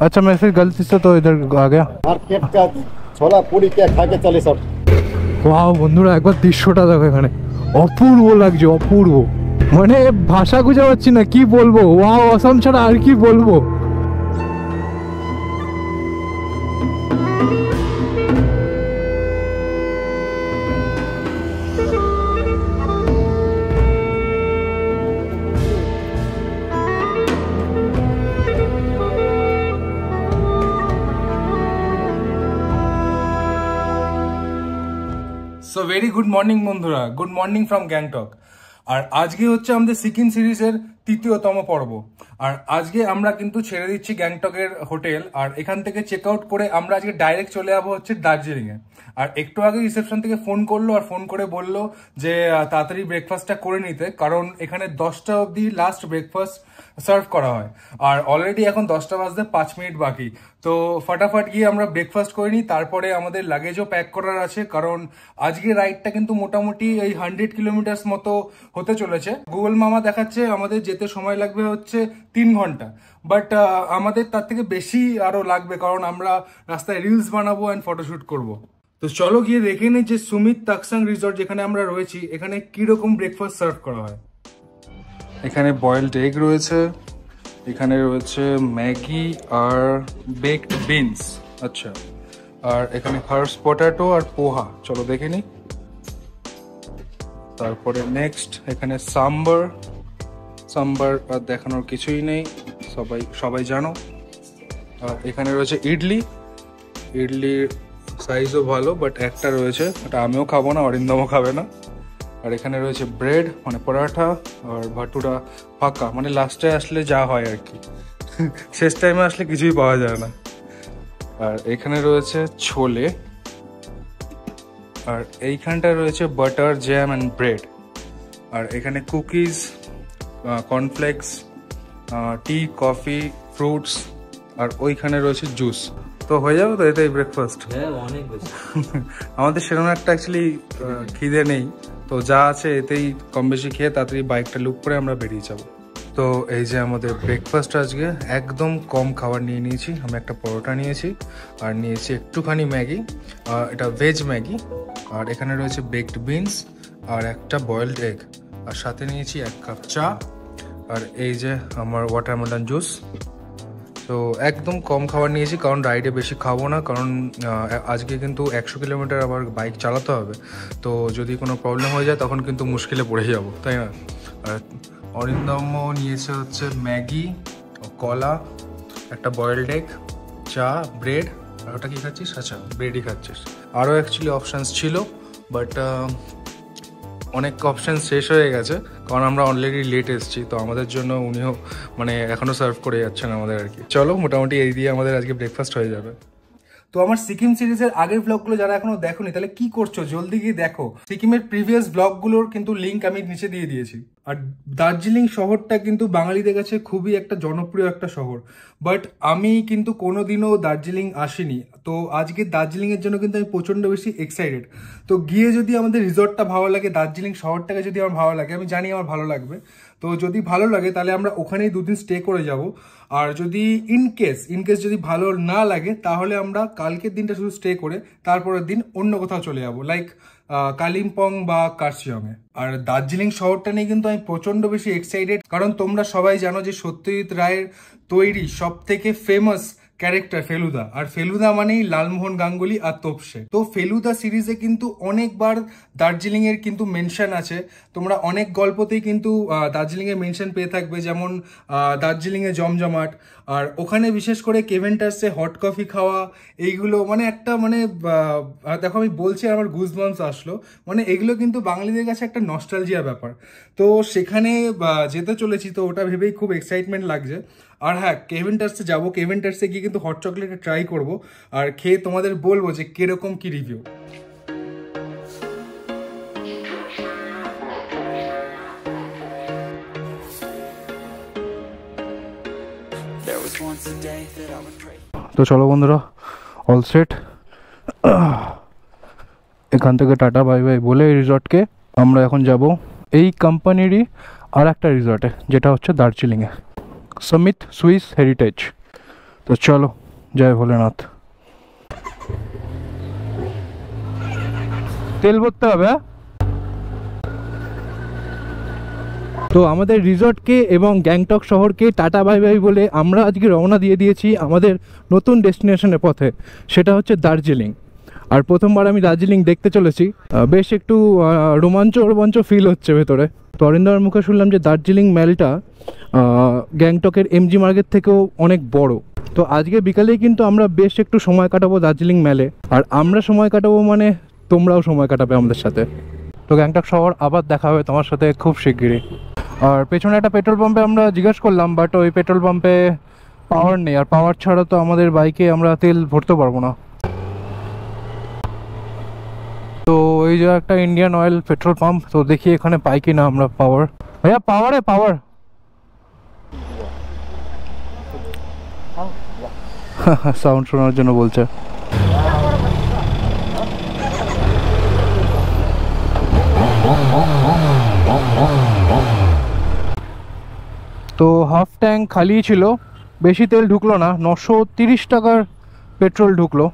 अच्छा मैं फिर गलती से तो इधर आ गया। मार्केट का छोला पूरी क्या खा के चले सब। ওয়াও বন্ধুরা একবার দৃশ্যটা দেখো, এখানে অপূর্ব লাগছে, অপূর্ব, মানে ভাষা খুঁজে পাচ্ছি না কি বলবো। ওয়াও আসাম ছাড়া আর কি বলবো। সো ভেরি গুড মর্নিং বন্ধুরা, গুড মর্নিং ফ্রম গ্যাংটক। আর আজকে হচ্ছে আমাদের সিকিম সিরিজের ৩য়তম পর্ব। আর আজকে আমরা কিন্তু ছেড়ে দিচ্ছি গ্যাংটকের হোটেল, আর এখান থেকে চেক আউট করে আমরা আজকে ডাইরেক্ট চলে যাবো হচ্ছে দার্জিলিংয়ে। আর একটু আগে রিসেপশন থেকে ফোন করলো, আর ফোন করে বললো যে তাড়াতাড়ি ব্রেকফাস্টটা করে নিতে, কারণ এখানে 10টা অবধি লাস্ট ব্রেকফাস্ট সার্ভ করা হয়। আর অলরেডি এখন 10টা বাজতে 5 মিনিট বাকি। তো ফটাফট গিয়ে আমরা ব্রেকফাস্ট করে নিই, তারপরে আমাদের লাগেজও প্যাক করার আছে, কারণ আজকে রাইডটা কিন্তু মোটামুটি এই 100 কিলোমিটার মতো হতে চলেছে। গুগল মামা দেখাচ্ছে আমাদের যেতে সময় লাগবে হচ্ছে 3 ঘন্টা, বাট আমাদের তার থেকে বেশি আরো লাগবে, কারণ আমরা রাস্তায় রিলস বানাবো অ্যান্ড ফটোশুট করবো। তো চলো গিয়ে দেখে নিই যে সুমিত তাকসাং রিসর্ট যেখানে আমরা রয়েছি, এখানে কিরকম ব্রেকফাস্ট সার্ভ করা হয়। এখানে বয়েলড এগ রয়েছে, এখানে রয়েছে ম্যাগি আর বেকড বিনস, আচ্ছা, আর এখানে হার্বস পটেটো আর পোহা। চলো দেখে নিই। তারপরে নেক্সট এখানে সাম্বার আর দেখানোর কিছুই নেই, সবাই জানো। আর এখানে রয়েছে ইডলির সাইজও ভালো, বাট একটা রয়েছে, ওটা আমিও খাবো না, অরিন্দমও খাবে না। আর এখানে রয়েছে ব্রেড মানে পরাঠা, আর ভাটুরা ফাঁকা, মানে লাস্টে আসলে যা হয় আর কি, শেষ টাইমে আসলে কিছুই পাওয়া যায় না। আর এখানে রয়েছে ছোলে, আর এইখানটা রয়েছে বাটার জ্যাম অ্যান্ড ব্রেড। আর এখানে কুকিজ, কর্নফ্লেক্স, টি, কফি, ফ্রুটস, আর ওইখানে রয়েছে জুস। তো হয়ে যাবে তো এটাই ব্রেকফাস্ট? হ্যাঁ, অনেক বেশি। আমাদের সেরকম একটা অ্যাকচুয়ালি খিদে নেই, তো যা আছে এতেই কম বেশি খেয়ে তাড়াতাড়ি বাইকটা লুক করে আমরা বেরিয়ে যাব। তো এই যে আমাদের ব্রেকফাস্ট আজকে একদম কম খাবার নিয়ে নিয়েছি। আমি একটা পরোটা নিয়েছি, আর নিয়েছি একটুখানি ম্যাগি, এটা ভেজ ম্যাগি, আর এখানে রয়েছে বেকড বিনস আর একটা বয়েলড এগ, আর সাথে নিয়েছি 1 কাপ চা, আর এই যে আমার ওয়াটারমেলন জুস। তো একদম কম খাবার নিয়েছি, কারণ রাইডে বেশি খাবো না, কারণ আজকে কিন্তু 100 কিলোমিটার আবার বাইক চালাতে হবে। তো যদি কোনো প্রবলেম হয়ে যায় তখন কিন্তু মুশকিলে পড়ে যাব, তাই না? আর অরিন্দমও নিয়েছে হচ্ছে ম্যাগি, কলা, একটা বয়েলড এগ, চা, ব্রেড। আর ওটা কি খাচ্ছিস? আচ্ছা, ব্রেডই খাচ্ছিস। আরও অ্যাকচুয়ালি অপশানস ছিল, বাট অনেক অপশান শেষ হয়ে গেছে, কারণ আমরা অলরেডি লেট এসেছি। তো আমাদের জন্য উনিও মানে এখনও সার্ভ করে যাচ্ছেন আমাদের আর কি। চলো মোটামুটি এই দিয়ে আমাদের আজকে ব্রেকফাস্ট হয়ে যাবে। তো আমার সিকিম সিরিজের আগের ব্লগগুলো যারা এখনো দেখোনি, তাহলে কি করছো, জলদি গিয়ে দেখো। সিকিমের প্রিভিয়াস ব্লগগুলোর কিন্তু লিঙ্ক আমি নিচে দিয়ে দিয়েছি। আর দার্জিলিং শহরটা কিন্তু বাঙালিদের কাছে খুবই একটা জনপ্রিয় একটা শহর, বাট আমি কিন্তু কোনোদিনও দার্জিলিং আসিনি। তো আজকে দার্জিলিংয়ের জন্য কিন্তু আমি প্রচণ্ড বেশি এক্সাইটেড। তো গিয়ে যদি আমাদের রিসর্টটা ভালো লাগে, দার্জিলিং শহরটাকে যদি আমার ভালো লাগে, আমি জানি আমার ভালো লাগবে, তো যদি ভালো লাগে তাহলে আমরা ওখানেই 2 দিন স্টে করে যাব। আর যদি ইনকেস যদি ভালো না লাগে, তাহলে আমরা কালকের দিনটা শুধু স্টে করে তারপরের দিন অন্য কোথাও চলে যাবো, লাইক কালিম্পং বা কার্শিয়ংয়ে। আর দার্জিলিং শহরটা নিয়ে কিন্তু আমি প্রচন্ড বেশি এক্সাইটেড, কারণ তোমরা সবাই জানো যে সত্যজিৎ রায়ের তৈরি সব থেকে ফেমাস ক্যারেক্টার ফেলুদা, আর ফেলুদা মানেই লালমোহন গাঙ্গুলি আর তোপসে। তো ফেলুদা সিরিজে কিন্তু অনেকবার দার্জিলিং এর কিন্তু মেনশন আছে, তোমরা অনেক গল্পতেই কিন্তু দার্জিলিং এর মেনশন পেয়ে থাকবে, যেমন দার্জিলিং এ জমজমাট, আর ওখানে বিশেষ করে কেভেন্টার্সে হট কফি খাওয়া, এইগুলো মানে একটা মানে দেখো আমি বলছি আমার গুজবাম্পস আসলো, মানে এগুলো কিন্তু বাঙালিদের কাছে একটা নস্টালজিয়া ব্যাপার। তো সেখানে যেতে চলেছি, তো ওটা ভেবেই খুব এক্সাইটমেন্ট লাগছে। আর হ্যাঁ, কেভেন্টার্সে যাবো, কেভেন্টার্সে গিয়ে কিন্তু হট চকলেটে ট্রাই করবো, আর খেয়ে তোমাদের বলবো যে কিরকম কি রিভিউ। তো চলো বন্ধুরা, অল সেট। এখান থেকে টাটা বাই বাই বলে এই রিসর্টকে আমরা এখন যাব এই কোম্পানিরই আর একটা রিসর্টে, যেটা হচ্ছে দার্জিলিংয়ে, সমিত সুইস হেরিটেজ। তো চলো, জয় ভোলেনাথ। তেল ভরতে হবে। তো আমাদের রিসর্টকে এবং গ্যাংটক শহরকে টাটা বাই বাই বলে আমরা আজকে রওনা দিয়ে দিয়েছি আমাদের নতুন ডেস্টিনেশনের পথে, সেটা হচ্ছে দার্জিলিং। আর প্রথমবার আমি দার্জিলিং দেখতে চলেছি, বেশ একটু রোমাঞ্চ ফিল হচ্ছে ভেতরে। তো অরিন্দর মুখে শুনলাম যে দার্জিলিং ম্যালটা গ্যাংটকের এমজি মার্গের থেকেও অনেক বড়। তো আজকে বিকালেই কিন্তু আমরা বেশ একটু সময় কাটাবো দার্জিলিং ম্যালে, আর আমরা সময় কাটাবো মানে তোমরাও সময় কাটাবে আমাদের সাথে। তো গ্যাংটক শহর আবার দেখা হবে তোমার সাথে খুব শিগগিরই। আর পেছনে একটা পেট্রোল পাম্পে আমরা জিজ্ঞেস করলাম, বাট ওই পেট্রোল পাম্পে পাওয়ার নেই, আর পাওয়ার ছাড়া তো আমাদের বাইকে আমরা তেল ভরতে পারবো না। তো এই যে একটা ইন্ডিয়ান অয়েল পেট্রোল পাম্প, তো দেখি এখানে পাই কি না আমরা পাওয়ার। ভাইয়া পাওয়ার সাউন্ড শোনার জন্য বলছে। তো হাফ ট্যাঙ্ক খালি ছিল, বেশি তেল ঢুকলো না, 930 টাকার পেট্রোল ঢুকলো।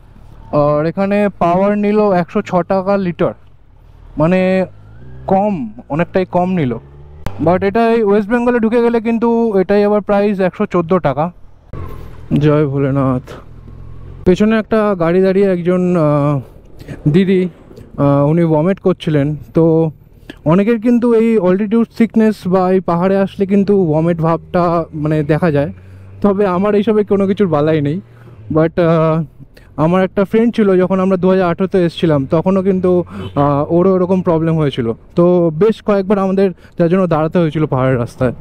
আর এখানে পাওয়ার নিল 106 টাকা লিটার, মানে কম, অনেকটাই কম নিল। বাট এটাই ওয়েস্ট বেঙ্গলে ঢুকে গেলে কিন্তু এটাই আবার প্রাইস 114 টাকা। জয় ভোলেনাথ। পেছনে একটা গাড়ি দাঁড়িয়ে একজন দিদি, উনি ভমিট করছিলেন। তো অনেকের কিন্তু এই অল্টিটিউড সিকনেস বা এই পাহাড়ে আসলে কিন্তু ভমিট ভাবটা মানে দেখা যায়, তবে আমার এইসবে কোনো কিছুর বালাই নেই। বাট আমার একটা ফ্রেন্ড ছিল, যখন আমরা 2018-তে এসেছিলাম তখনও কিন্তু ওরও ওরকম প্রবলেম হয়েছিল। তো বেশ কয়েকবার আমাদের যার জন্য দাঁড়াতে হয়েছিল পাহাড়ের রাস্তায়।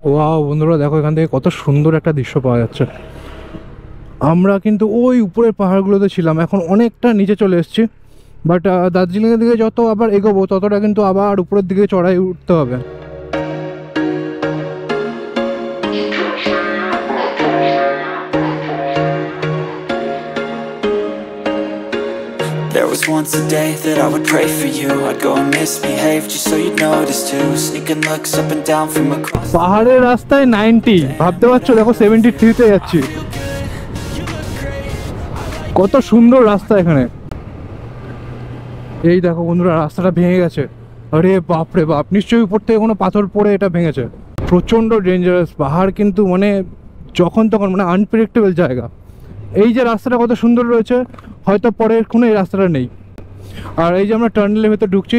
ওয়াও বন্ধুরা, দেখো এখান থেকে কত সুন্দর একটা দৃশ্য পাওয়া যাচ্ছে। আমরা কিন্তু ওই উপরের পাহাড়গুলোতে ছিলাম, এখন অনেকটা নিচে চলে এসেছি। বাট দার্জিলিংয়ের দিকে যত আবার এগোবো ততটা কিন্তু আবার উপরের দিকে চড়াই উঠতে হবে। There was once a day that I would pray for you. I'd go and misbehave just so you'd notice too. Sneaking looks up and down from across. পাহাড়ের রাস্তায় 90, ভাবতে পারছো, দেখো 73-তে যাচ্ছি। কত সুন্দর রাস্তা এখানে। এই দেখো বন্ধুরা, রাস্তাটা ভেঙে গেছে। আরে বাপরে বাপ, নিশ্চয়ই উপর থেকে কোনো পাথর পড়ে এটা ভেঙেছে। প্রচণ্ড ডেঞ্জারাস পাহাড়, কিন্তু মানে যখন তখন মানে আনপ্রেডিক্টেবল জায়গা। এই যে রাস্তাটা কত সুন্দর রয়েছে, হয়তো পরের কোনো এই রাস্তাটা নেই। আর এই যে আমরা টানেলের ভেতর ঢুকছি,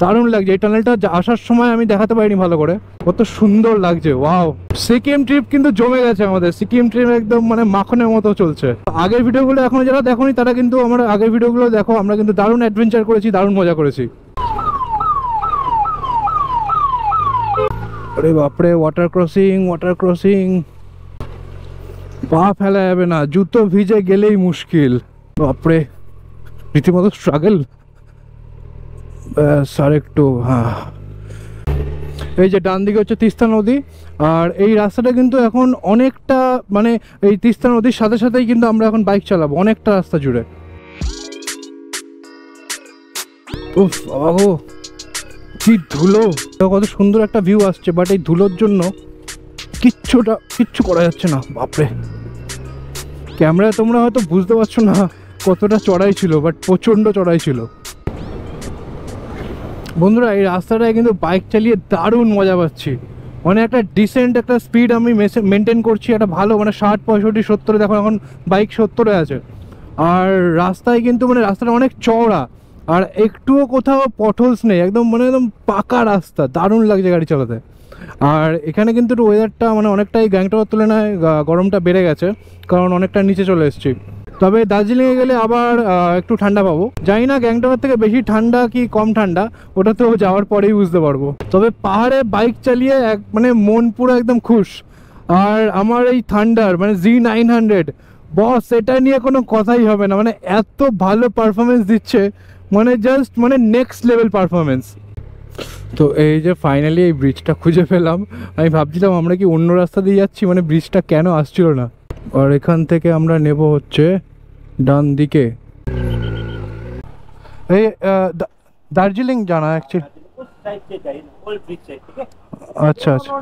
দারুণ লাগছে। এই টানেলটা আসার সময় আমি দেখাতে পারিনি ভালো করে, কত সুন্দর লাগছে। ওয়াও, সিকিম ট্রিপ কিন্তু জমে গেছে আমাদের। সিকিম ট্রিপ একদম মানে মাখনের মতো চলছে। আগের ভিডিওগুলো এখনো যারা দেখোনি তারা কিন্তু আমার আগের ভিডিওগুলো দেখো, আমরা কিন্তু দারুণ অ্যাডভেঞ্চার করেছি, দারুণ মজা করেছি। আরে বাপরে, ওয়াটার ক্রসিং, পা ফেলা যাবে না, জুতো ভিজে গেলেই মুশকিল। বাপরে, রীতিমতো স্ট্রাগল। আর একটু, হ্যাঁ, এই যে ডান দিকে হচ্ছে তিস্তা নদী। আর এই রাস্তাটা কিন্তু এখন অনেকটা মানে এই তিস্তা নদীর সাথে সাথেই কিন্তু আমরা এখন বাইক চালাবো অনেকটা রাস্তা জুড়ে। উফ বাবা গো, কি ধুলো, কত সুন্দর একটা ভিউ আসছে। বাট এই ধুলোর জন্য কিচ্ছু করা যাচ্ছে না। বাপরে, ক্যামেরায় তোমরা হয়তো বুঝতে পারছো না কতটা চড়াই ছিল, বাট প্রচণ্ড চড়াই ছিল। বন্ধুরা, এই রাস্তাটায় কিন্তু বাইক চালিয়ে দারুণ মজা পাচ্ছি। মানে একটা ডিসেন্ট একটা স্পিড আমি মেনটেন করছি, একটা ভালো, মানে 60, 65, 70, দেখো এখন বাইক 70-এ আছে। আর রাস্তায় কিন্তু মানে রাস্তাটা অনেক চওড়া, আর একটুও কোথাও পটহোলস নেই, একদম মানে একদম পাকা রাস্তা, দারুণ লাগছে গাড়ি চালাতে। আর এখানে কিন্তু ওয়েদারটা মানে অনেকটাই গ্যাংটকের তুলনায় গরমটা বেড়ে গেছে, কারণ অনেকটা নিচে চলে এসেছি। তবে দার্জিলিংয়ে গেলে আবার একটু ঠান্ডা পাবো, জানি না গ্যাংটকের থেকে বেশি ঠান্ডা কি কম ঠান্ডা, ওটা তো যাওয়ার পরেই বুঝতে পারবো। তবে পাহাড়ে বাইক চালিয়ে মানে মন পুরো একদম খুশ। আর আমার এই থান্ডার মানে Z900 বস, এটা নিয়ে কোনো কথাই হবে না, মানে এত ভালো পারফরমেন্স দিচ্ছে, মানে জাস্ট মানে নেক্সট লেভেল পারফরমেন্স। তো এই যে ফাইনালি এই ব্রিজটা খুঁজে পেলাম। আমি ভাবছিলাম আমরা কি অন্য রাস্তা দিয়ে যাচ্ছি, মানে ব্রিজটা কেন আসছিল না। আর এখান থেকে আমরা নেব হচ্ছে ডান দিকে। এই দার্জিলিং জানা অ্যাকচুয়ালি। अच्छा अच्छा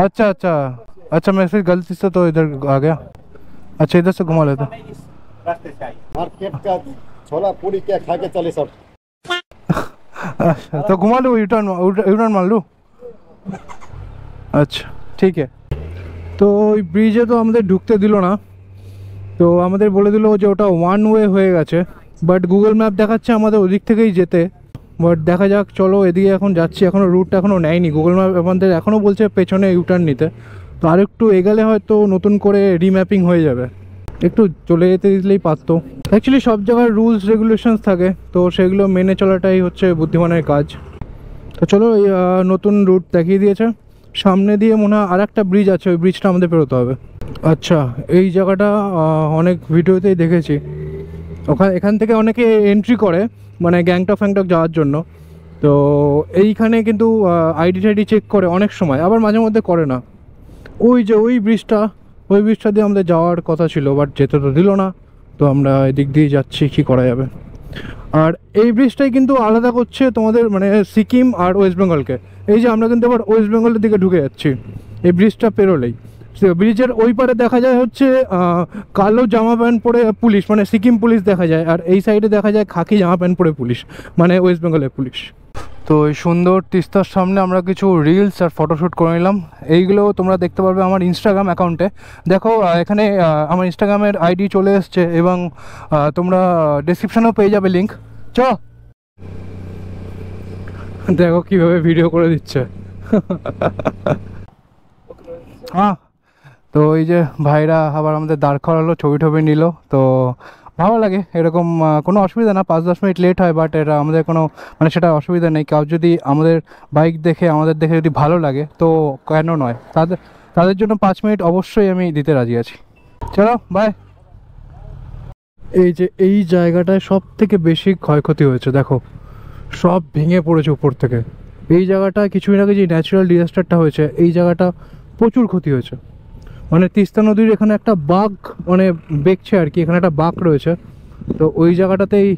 अच्छा अच्छा। अच्छा मैं फिर गलती से तो इधर आ गया। अच्छा इधर से घुमा लेता। मार्केट का छोला पूरी क्या खा के चले सब। तो घुमा लो, यूटर्न मार लो। আচ্ছা ঠিক আছে। তো ওই ব্রিজে তো আমাদের ঢুকতে দিল না, তো আমাদের বলে দিল যে ওটা ওয়ান ওয়ে হয়ে গেছে, বাট গুগল ম্যাপ দেখাচ্ছে আমাদের ওদিক থেকেই যেতে। বাট দেখা যাক, চলো এদিকে এখন যাচ্ছি, এখনও রুটটা এখনও নেয়নি গুগল ম্যাপ, আমাদের এখনও বলছে পেছনে ইউটার্ন নিতে। তো আর একটু এগালে হয়তো নতুন করে রিম্যাপিং হয়ে যাবে, একটু চলে যেতে দিলেই পারতো। অ্যাকচুয়ালি সব জায়গায় রুলস রেগুলেশনস থাকে, তো সেগুলো মেনে চলাটাই হচ্ছে বুদ্ধিমানের কাজ। তো চলো নতুন রুট দেখিয়ে দিয়েছে, সামনে দিয়ে মনে হয় আর একটা ব্রিজ আছে, ওই ব্রিজটা আমাদের পেরোতে হবে। আচ্ছা এই জায়গাটা অনেক ভিডিওতেই দেখেছি, এখান থেকে অনেকে এন্ট্রি করে মানে গ্যাংটক ফ্যাংটক যাওয়ার জন্য। তো এইখানে কিন্তু আইডি টাইডি চেক করে অনেক সময়, আবার মাঝে মধ্যে করে না। ওই যে ওই ব্রিজটা দিয়ে আমাদের যাওয়ার কথা ছিল, বাট যেতে তো দিল না, তো আমরা এদিক দিয়ে যাচ্ছি, কী করা যাবে। আর এই ব্রিজটাই কিন্তু আলাদা করছে তোমাদের মানে সিকিম আর ওয়েস্ট বেঙ্গলকে। এই যে আমরা কিন্তু আবার ওয়েস্ট বেঙ্গলের দিকে ঢুকে যাচ্ছি এই ব্রিজটা পেরোলেই। ব্রিজের ওই পারে দেখা যায় হচ্ছে কালো জামা প্যান্ট পরে পুলিশ, মানে সিকিম পুলিশ দেখা যায়, আর এই সাইডে দেখা যায় খাকি জামা প্যান্ট পরে পুলিশ, মানে ওয়েস্ট বেঙ্গলের পুলিশ। তো এই সুন্দর তিস্তার সামনে আমরা কিছু রিলস আর ফটোশ্যুট করে নিলাম, এইগুলো তোমরা দেখতে পারবে আমার ইনস্টাগ্রাম অ্যাকাউন্টে। দেখো এখানে আমার ইনস্টাগ্রামের আইডি চলে এসছে, এবং তোমরা ডেসক্রিপশানেও পেয়ে যাবে লিঙ্ক। চ দেখো কীভাবে ভিডিও করে দিচ্ছে। হ্যাঁ, তো এই যে ভাইরা আবার আমাদের দাঁড় করালো, ছবি টবি নিল, তো ভালো লাগে এরকম, কোনো অসুবিধা না। 5-10 মিনিট লেট হয়, বাট এটা আমাদের কোনো মানে সেটা অসুবিধা নেই। কেউ যদি আমাদের বাইক দেখে আমাদের দেখে যদি ভালো লাগে তো কেন নয়, তাদের জন্য 5 মিনিট অবশ্যই আমি দিতে রাজি আছি। চলো বাই। এই যে এই জায়গাটায় সব থেকে বেশি ক্ষয়ক্ষতি হয়েছে, দেখো সব ভেঙে পড়েছে উপর থেকে। এই জায়গাটা কিছুদিন আগে যে ন্যাচারাল ডিজাস্টারটা হয়েছে, এই জায়গাটা প্রচুর ক্ষতি হয়েছে। মানে তিস্তা নদীর এখানে একটা বাঁক মানে বেঁকছে আর কি, এখানে একটা বাঁক রয়েছে, তো ওই জায়গাটাতেই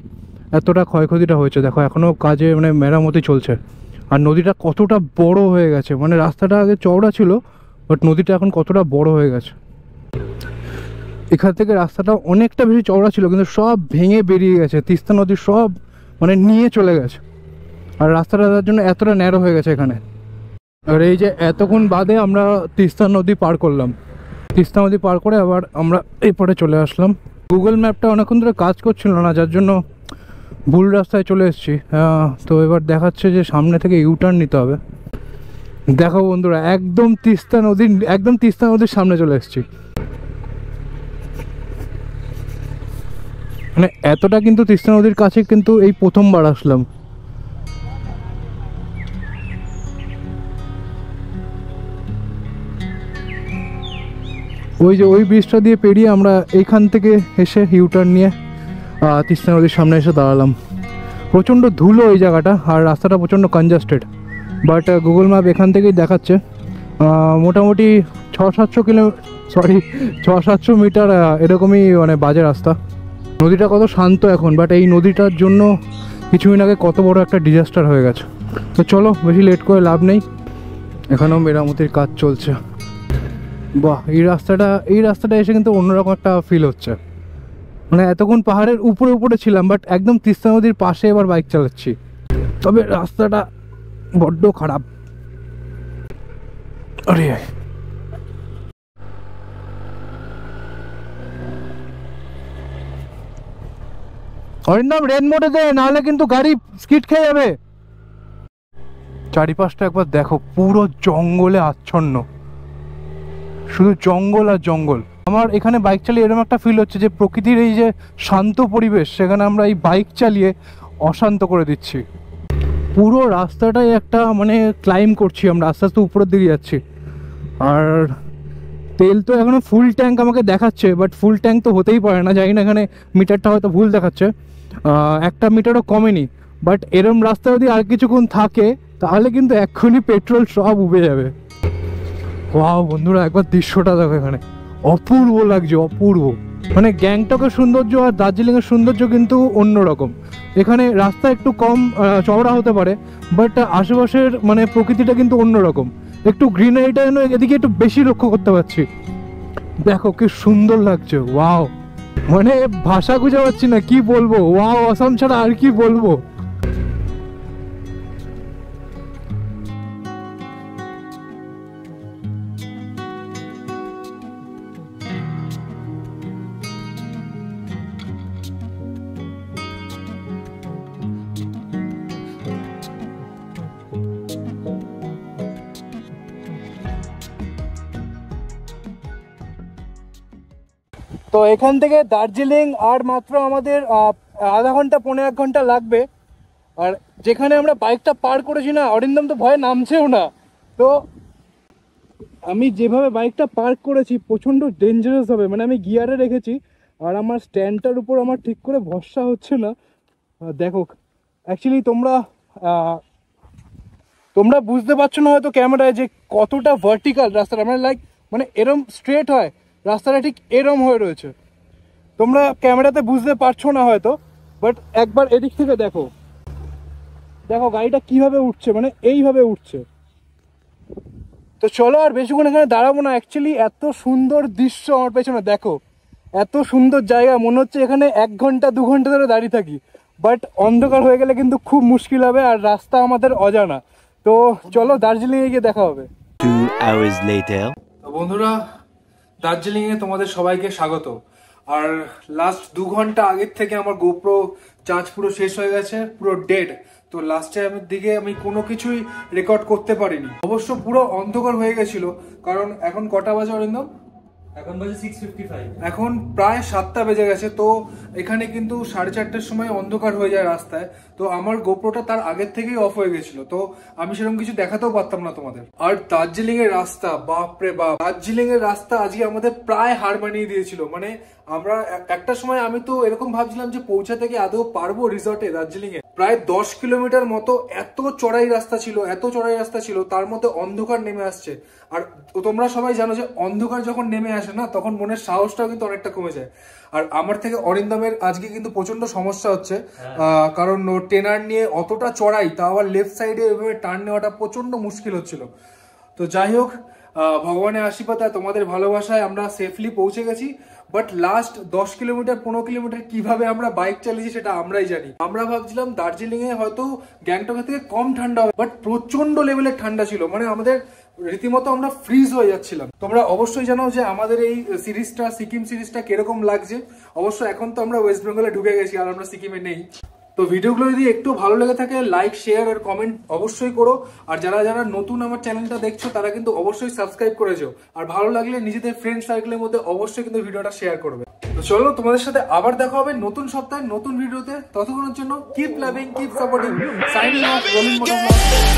এতটা ক্ষয়ক্ষতিটা হয়েছে। দেখো এখনও কাজে মানে মেরামতি চলছে। আর নদীটা কতটা বড় হয়ে গেছে, মানে রাস্তাটা আগে চওড়া ছিল, বাট নদীটা এখন কতটা বড় হয়ে গেছে। এখান থেকে রাস্তাটা অনেকটা বেশি চওড়া ছিল, কিন্তু সব ভেঙে বেরিয়ে গেছে, তিস্তা নদী সব মানে নিয়ে চলে গেছে, আর রাস্তাটা তার জন্য এতটা ন্যারো হয়ে গেছে এখানে। আর এই যে এতক্ষণ বাদে আমরা তিস্তা নদী পার করলাম, তিস্তা নদী পার করে আবার আমরা এই পরে চলে আসলাম। গুগল ম্যাপটা অনেকক্ষণ ধরে কাজ করছিল না, যার জন্য ভুল রাস্তায় চলে এসেছি। তো এবার দেখাচ্ছে যে সামনে থেকে ইউটার্ন নিতে হবে। দেখো বন্ধুরা, একদম তিস্তা নদীর সামনে চলে এসেছি। মানে এতটা কিন্তু তিস্তা নদীর কাছে কিন্তু এই প্রথমবার আসলাম। ওই যে ওই ব্রিজটা দিয়ে পেরিয়ে আমরা এইখান থেকে এসে ইউটার্ন নিয়ে তিস্তা নদীর সামনে এসে দাঁড়ালাম। প্রচণ্ড ধুলো এই জায়গাটা, আর রাস্তাটা প্রচণ্ড কনজাস্টেড, বাট গুগল ম্যাপ এখান থেকেই দেখাচ্ছে মোটামুটি 600-700 মিটার এরকমই মানে বাজে রাস্তা। নদীটা কত শান্ত এখন, বাট এই নদীটার জন্য কিছুদিন আগে কত বড় একটা ডিজাস্টার হয়ে গেছে। তো চলো বেশি লেট করে লাভ নেই, এখানেও মেরামতির কাজ চলছে। বাহ, এই রাস্তাটা এসে কিন্তু অন্যরকম একটা ফিল হচ্ছে। মানে এতক্ষণ পাহাড়ের উপরে ছিলাম, বাট একদম তিস্তা নদীর পাশে এবার বাইক চালাচ্ছি। তবে রাস্তাটা বড্ড খারাপ। আরে অরিন্দম রেন মোডে দে, নাহলে কিন্তু গাড়ি স্কিড খেয়ে যাবে। চারিপাশটা একবার দেখো, পুরো জঙ্গলে আচ্ছন্ন, শুধু জঙ্গল আর জঙ্গল। আমার এখানে বাইক চালিয়ে এরকম একটা ফিল হচ্ছে যে প্রকৃতির এই যে শান্ত পরিবেশ, সেখানে আমরা এই বাইক চালিয়ে অশান্ত করে দিচ্ছি। পুরো রাস্তাটাই একটা মানে ক্লাইম করছি আমরা, আস্তে আস্তে উপরের দিকে যাচ্ছি। আর তেল তো এখনও ফুল ট্যাঙ্ক আমাকে দেখাচ্ছে, বাট ফুল ট্যাঙ্ক তো হতেই পারে না, জানি না, এখানে মিটারটা হয়তো ভুল দেখাচ্ছে, 1 মিটারও কমেনি। বাট এরম রাস্তা যদি আর কিছুক্ষণ থাকে তাহলে কিন্তু এক্ষুনি পেট্রোল সব উবে যাবে। ওয়াও বন্ধুরা, একবার দৃশ্যটা দেখো, এখানে অপূর্ব লাগছে, অপূর্ব। মানে গ্যাংটকের সৌন্দর্য আর দার্জিলিংয়ের সৌন্দর্য কিন্তু অন্যরকম। এখানে রাস্তা একটু কম চওড়া হতে পারে, বাট আশেপাশের মানে প্রকৃতিটা কিন্তু অন্যরকম। একটু গ্রিনারিটা যেন এদিকে একটু বেশি লক্ষ্য করতে পারছি। দেখো কি সুন্দর লাগছে, ওয়াও, মানে ভাষা খুঁজে পাচ্ছি না কি বলবো, ওয়াও অসাম ছাড়া আর কি বলবো। তো এখান থেকে দার্জিলিং আর মাত্র আমাদের আধা ঘন্টা 1.5 ঘন্টা লাগবে। আর যেখানে আমরা বাইকটা পার করেছি না, অরিন্দম তো ভয়ে নামছেও না। তো আমি যেভাবে বাইকটা পার্ক করেছি প্রচণ্ড ডেঞ্জারাস হবে, মানে আমি গিয়ারে রেখেছি আর আমার স্ট্যান্ডটার উপর আমার ঠিক করে ভরসা হচ্ছে না। দেখো অ্যাকচুয়ালি তোমরা বুঝতে পারছো না হয়তো ক্যামেরায় যে কতটা ভার্টিক্যাল রাস্তাটা, মানে এরম স্ট্রেট হয় রাস্তাটা, ঠিক এরম হয়ে রয়েছে। তোমরা ক্যামেরাতে বুঝতে পারছো না হয়তো, বাট একবার এদিক থেকে দেখো, দেখো গাড়িটা কিভাবে উঠছে, মানে এইভাবে উঠছে। তো চলো আর বেশিক্ষণ এখানে দাঁড়াবো না। অ্যাকচুয়ালি এত সুন্দর দৃশ্য আমার পেছনে, দেখো এত সুন্দর জায়গা, মনে হচ্ছে এখানে 1 ঘন্টা 2 ঘন্টা ধরে দাঁড়িয়ে থাকি। বাট অন্ধকার হয়ে গেলে কিন্তু খুব মুশকিল হবে, আর রাস্তা আমাদের অজানা। তো চলো দার্জিলিংয়ে গিয়ে দেখা হবে। 2 hours later. তো বন্ধুরা, দার্জিলিংয়ে তোমাদের সবাইকে স্বাগত। আর লাস্ট 2 ঘন্টা আগের থেকে আমার গোপ্রো চার্জ পুরো শেষ হয়ে গেছে, পুরো ডেড। তো লাস্টে দিকে আমি কোনো কিছুই রেকর্ড করতে পারিনি। অবশ্য পুরো অন্ধকার হয়ে গেছিল, কারণ এখন কটা বাজে অরিন্দম? এখন বাজে 6:55। এখন প্রায় 7টা বেজে গেছে। তো এখানে কিন্তু 4:30টার সময় অন্ধকার হয়ে যায় রাস্তায়। তো আমার গোপ্রোটা তার আগের থেকেই অফ হয়ে গেছিল, তো আমি সেরকম কিছু দেখাতেও পারতাম না তোমাদের। আর দার্জিলিং এর রাস্তা, বাপরে বাপ, দার্জিলিং এর রাস্তা আজকে আমাদের প্রায় হার মানিয়ে দিয়েছিল। মানে আমরা একটা সময় আমি তো এরকম ভাবছিলাম যে পৌঁছাতে গিয়ে আদৌ পারবো রিসর্টে দার্জিলিং এ। প্রায় 10 কিলোমিটার মতো এত চড়াই রাস্তা ছিল, এত চড়াই রাস্তা ছিল, তার মধ্যে অন্ধকার নেমে আসছে। আর তোমরা সবাই জানো যে অন্ধকার যখন নেমে আসে না, তখন মনের সাহসটাও কিন্তু অনেকটা কমে যায়। আর আমার থেকে অরিন্দমের আজকে কিন্তু প্রচন্ড সমস্যা হচ্ছে, কারণ ট্রেনার নিয়ে অতটা চড়াই, তা আবার লেফট সাইডে এভাবে টার্ন নেওয়াটা প্রচন্ড মুশকিল হচ্ছিল। তো যাই হোক, ভগবানের আশীর্বাদে তোমাদের ভালোবাসায় আমরা সেফলি পৌঁছে গেছি। বাট লাস্ট 10 কিলোমিটার 15 কিলোমিটার কিভাবে আমরা বাইক চালিয়েছি সেটা আমরাই জানি। আমরা ভাবছিলাম দার্জিলিং এ হয়তো গ্যাংটকের থেকে কম ঠান্ডা হবে, বাট প্রচন্ড লেভেলের ঠান্ডা ছিল। মানে আমাদের রীতিমতো আমরা ফ্রিজ হয়ে যাচ্ছিলাম। তোমরা অবশ্যই জানো যে আমাদের এই সিরিজটা, সিকিম সিরিজটা কিরকম লাগছে। অবশ্য এখন তো আমরা ওয়েস্ট বেঙ্গলে ঢুকে গেছি আর আমরা সিকিমে নেই। তো ভিডিওগুলো যদি একটু ভালো লেগে থাকে, লাইক, শেয়ার আর কমেন্ট অবশ্যই করো। আর যারা যারা নতুন আমার চ্যানেলটা দেখছো তারা কিন্তু অবশ্যই সাবস্ক্রাইব করেছো। আর ভালো লাগলে নিজেদের ফ্রেন্ড সার্কেলের মধ্যে অবশ্যই কিন্তু ভিডিওটা শেয়ার করবে। তো চলো, তোমাদের সাথে আবার দেখা হবে নতুন সপ্তাহে নতুন ভিডিওতে। ততক্ষণের জন্য keep loving, keep supporting, signing off, rolling motor blog.